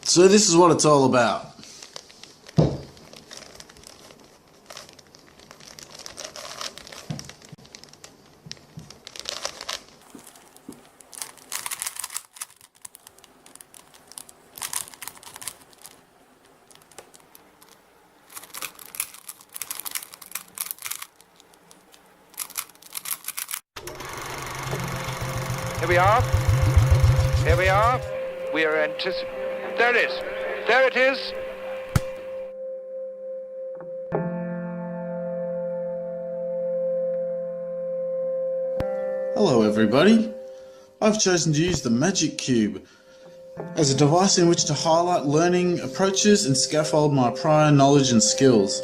So this is what it's all about. Here we are. Here we are. We are anticipating. There it is. There it is. Hello everybody. I've chosen to use the Magic Cube as a device in which to highlight learning approaches and scaffold my prior knowledge and skills.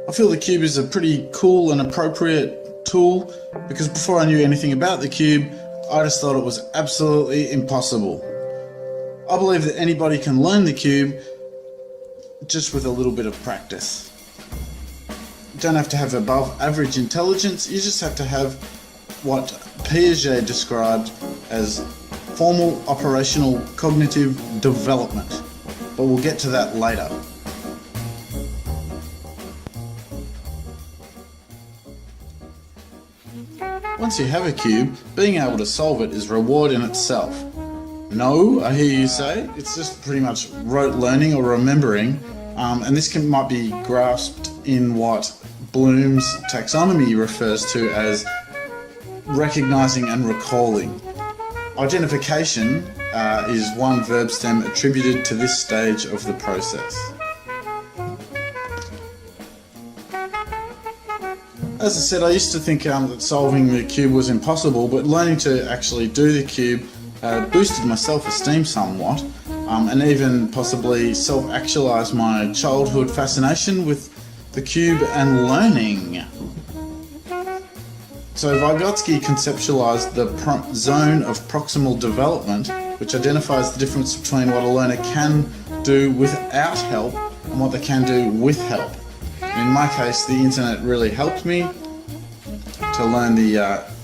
I feel the cube is a pretty cool and appropriate tool because before I knew anything about the cube, I just thought it was absolutely impossible. I believe that anybody can learn the cube just with a little bit of practice. You don't have to have above average intelligence, you just have to have what Piaget described as formal operational cognitive development. But we'll get to that later. Once you have a cube, being able to solve it is reward in itself. No, I hear you say, it's just pretty much rote learning or remembering, and this might be grasped in what Bloom's taxonomy refers to as recognizing and recalling. Identification is one verb stem attributed to this stage of the process. As I said, I used to think that solving the cube was impossible, but learning to actually do the cube boosted my self-esteem somewhat, and even possibly self-actualized my childhood fascination with the cube and learning. So Vygotsky conceptualized the zone of proximal development, which identifies the difference between what a learner can do without help and what they can do with help. In my case, the internet really helped me to learn the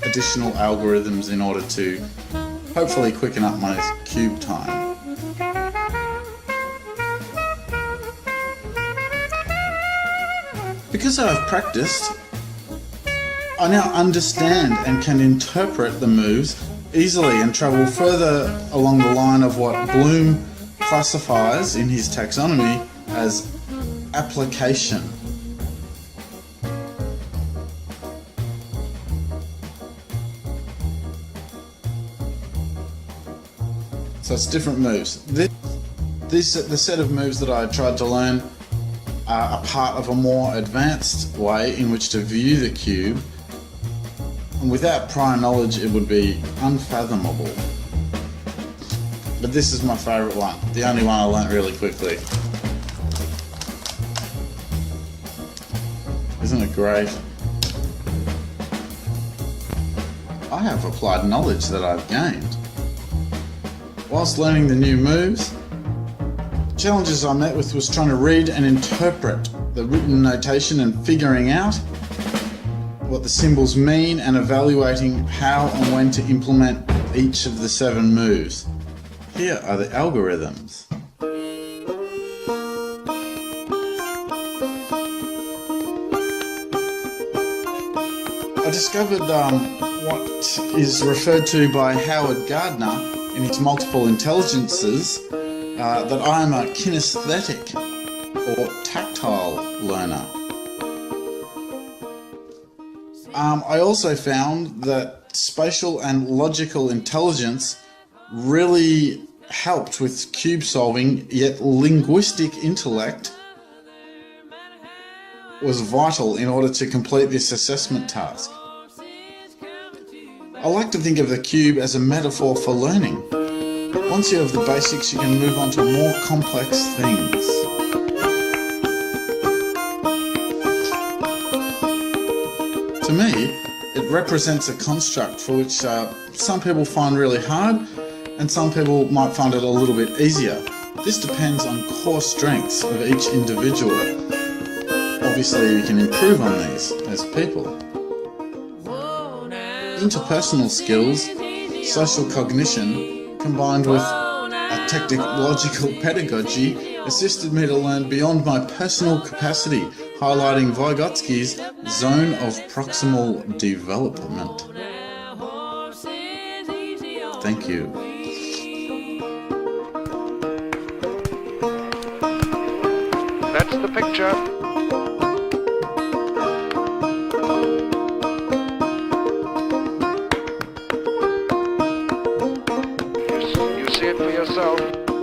additional algorithms in order to hopefully quicken up my cube time. Because I have practiced, I now understand and can interpret the moves easily and travel further along the line of what Bloom classifies in his taxonomy as application. So it's different moves. The set of moves that I tried to learn are a part of a more advanced way in which to view the cube, and without prior knowledge it would be unfathomable. But this is my favourite one, the only one I learnt really quickly. Isn't it great? I have applied knowledge that I've gained. Whilst learning the new moves, challenges I met with was trying to read and interpret the written notation and figuring out what the symbols mean and evaluating how and when to implement each of the 7 moves. Here are the algorithms. I discovered what is referred to by Howard Gardner in his multiple intelligences, that I am a kinesthetic or tactile learner. I also found that spatial and logical intelligence really helped with cube solving, yet linguistic intellect was vital in order to complete this assessment task. I like to think of the cube as a metaphor for learning. Once you have the basics, you can move on to more complex things. To me, it represents a construct for which some people find really hard, and some people might find it a little bit easier. This depends on core strengths of each individual. Obviously, you can improve on these as people. Interpersonal skills, social cognition, combined with a technological pedagogy assisted me to learn beyond my personal capacity, highlighting Vygotsky's zone of proximal development. Thank you. That's the picture. You see it for yourself.